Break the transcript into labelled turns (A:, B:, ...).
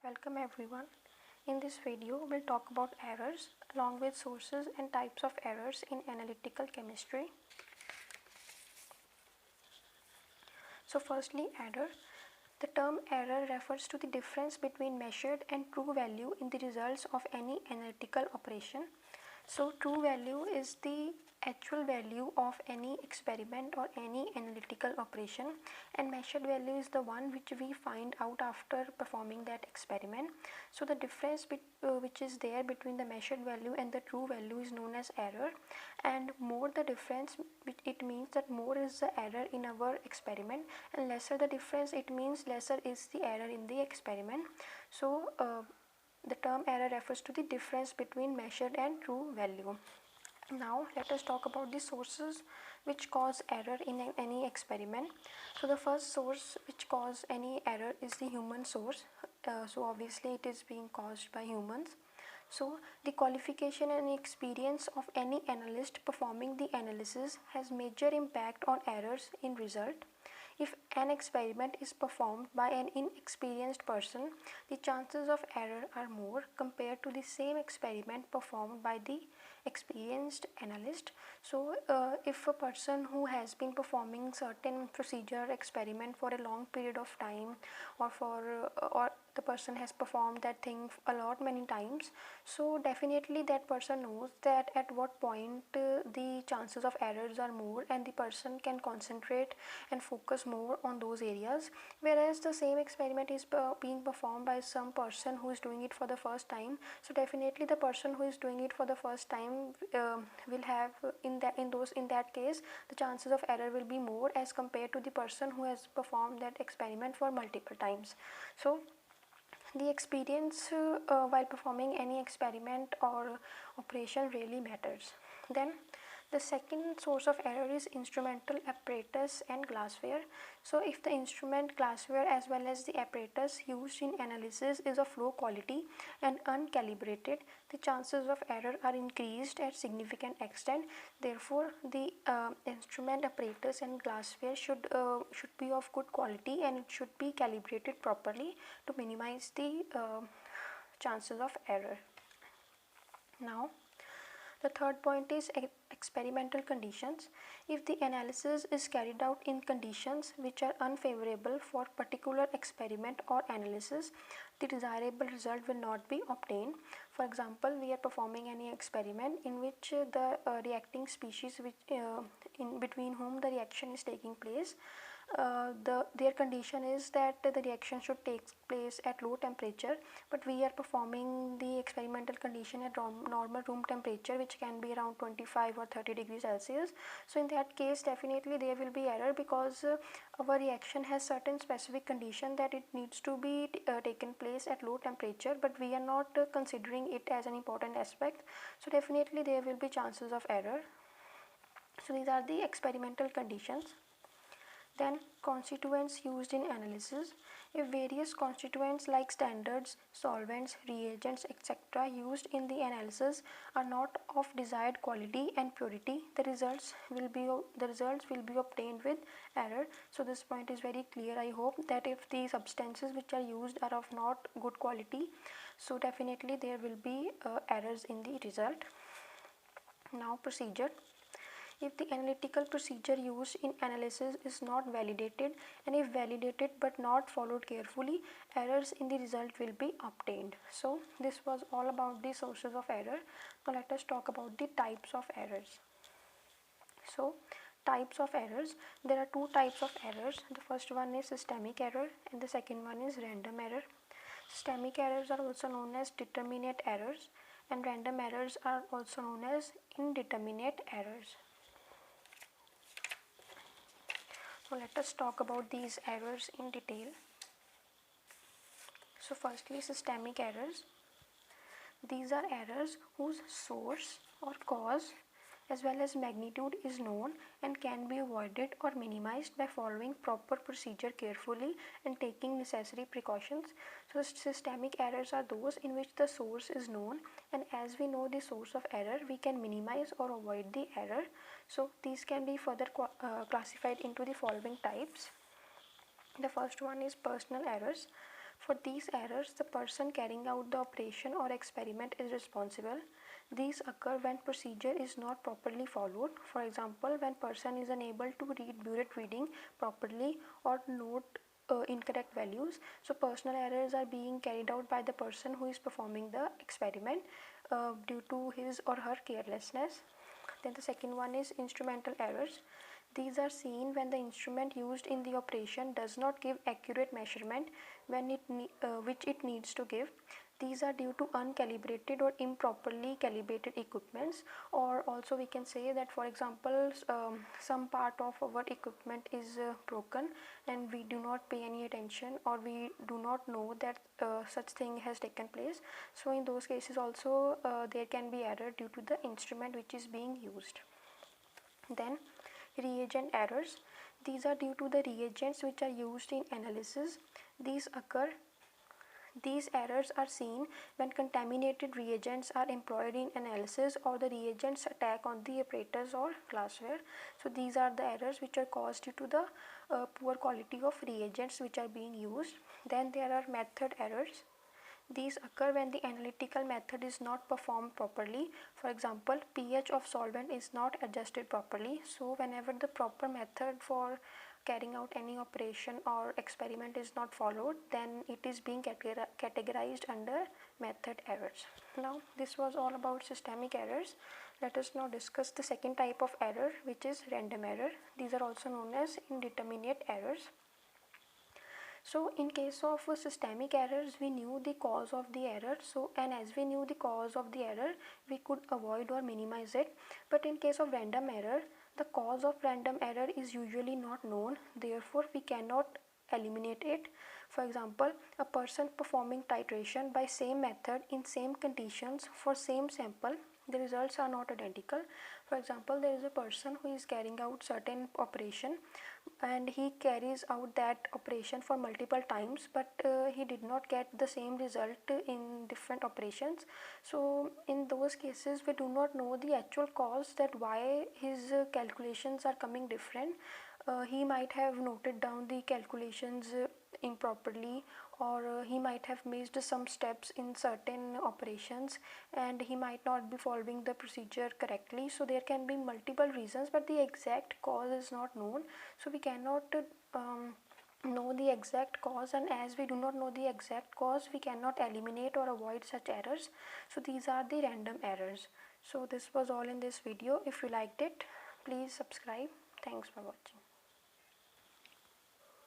A: Welcome everyone. In this video, we'll talk about errors along with sources and types of errors in analytical chemistry. So firstly, error. The term error refers to the difference between measured and true value in the results of any analytical operation. So true value is the actual value of any experiment or any analytical operation, and measured value is the one which we find out after performing that experiment. So the difference which is there between the measured value and the true value is known as error, and more the difference, it means that more is the error in our experiment, and lesser the difference, it means lesser is the error in the experiment. So the term error refers to the difference between measured and true value. Now let us talk about the sources which cause error in any experiment. So the first source which cause any error is the human source. So obviously it is being caused by humans. So the qualification and experience of any analyst performing the analysis has major impact on errors in result. If an experiment is performed by an inexperienced person, the chances of error are more compared to the same experiment performed by the experienced analyst. So if a person who has been performing certain procedure experiment for a long period of time, or the person has performed that thing a lot many times, so definitely that person knows that at what point the chances of errors are more, and the person can concentrate and focus more on those areas. Whereas the same experiment is being performed by some person who is doing it for the first time, so definitely the person who is doing it for the first time will have in that case the chances of error will be more as compared to the person who has performed that experiment for multiple times. So the experience while performing any experiment or operation really matters. Then the second source of error is instrumental apparatus and glassware. So if the instrument, glassware as well as the apparatus used in analysis is of low quality and uncalibrated, the chances of error are increased at significant extent. Therefore the instrument, apparatus and glassware should be of good quality, and it should be calibrated properly to minimize the chances of error. Now the third point is experimental conditions. If the analysis is carried out in conditions which are unfavorable for particular experiment or analysis, the desirable result will not be obtained. For example, we are performing any experiment in which the reacting species in between whom the reaction is taking place, their condition is that the reaction should take place at low temperature, but we are performing the experimental condition at normal room temperature, which can be around 25 or 30 degrees Celsius. So in that case definitely there will be error, because our reaction has certain specific condition that it needs to be taken place at low temperature, but we are not considering it as an important aspect. So definitely there will be chances of error. So these are the experimental conditions. Then constituents used in analysis. If various constituents like standards, solvents, reagents, etc. used in the analysis are not of desired quality and purity, the results will be obtained with error. So this point is very clear. I hope that if the substances which are used are of not good quality, so definitely there will be errors in the result. Now procedure. If the analytical procedure used in analysis is not validated, and if validated but not followed carefully, errors in the result will be obtained. So this was all about the sources of error. Now let us talk about the types of errors. So types of errors, there are two types of errors. The first one is systemic error and the second one is random error. Systemic errors are also known as determinate errors, and random errors are also known as indeterminate errors. So let us talk about these errors in detail. So firstly, systemic errors. These are errors whose source or cause as well as magnitude is known and can be avoided or minimized by following proper procedure carefully and taking necessary precautions. So systemic errors are those in which the source is known, and as we know the source of error, we can minimize or avoid the error. So these can be further classified into the following types. The first one is personal errors. For these errors, the person carrying out the operation or experiment is responsible. These occur when procedure is not properly followed. For example, when person is unable to read burette reading properly or note incorrect values. So personal errors are being carried out by the person who is performing the experiment due to his or her carelessness. Then the second one is instrumental errors. These are seen when the instrument used in the operation does not give accurate measurement which it needs to give. These are due to uncalibrated or improperly calibrated equipments, or also we can say that, for example, some part of our equipment is broken and we do not pay any attention, or we do not know that such thing has taken place. So in those cases also there can be error due to the instrument which is being used. Then reagent errors. These are due to the reagents which are used in analysis. These errors are seen when contaminated reagents are employed in analysis or the reagents attack on the apparatus or glassware. So these are the errors which are caused due to the poor quality of reagents which are being used. Then there are method errors. These occur when the analytical method is not performed properly. For example, pH of solvent is not adjusted properly. So whenever the proper method for carrying out any operation or experiment is not followed, then it is being categorized under method errors. Now this was all about systemic errors. Let us now discuss the second type of error, which is random error. These are also known as indeterminate errors. So in case of systemic errors, we knew the cause of the error. So, and as we knew the cause of the error, we could avoid or minimize it. But in case of random error, the cause of random error is usually not known. Therefore, we cannot eliminate it. For example, a person performing titration by same method in same conditions for same sample, the results are not identical. For example, there is a person who is carrying out certain operation and he carries out that operation for multiple times, but he did not get the same result in different operations. So in those cases we do not know the actual cause, that why his calculations are coming different. He might have noted down the calculations improperly, or he might have missed some steps in certain operations, and he might not be following the procedure correctly. So there can be multiple reasons, but the exact cause is not known. So we cannot know the exact cause, and as we do not know the exact cause, we cannot eliminate or avoid such errors. So these are the random errors. So this was all in this video. If you liked it, please subscribe. Thanks for watching.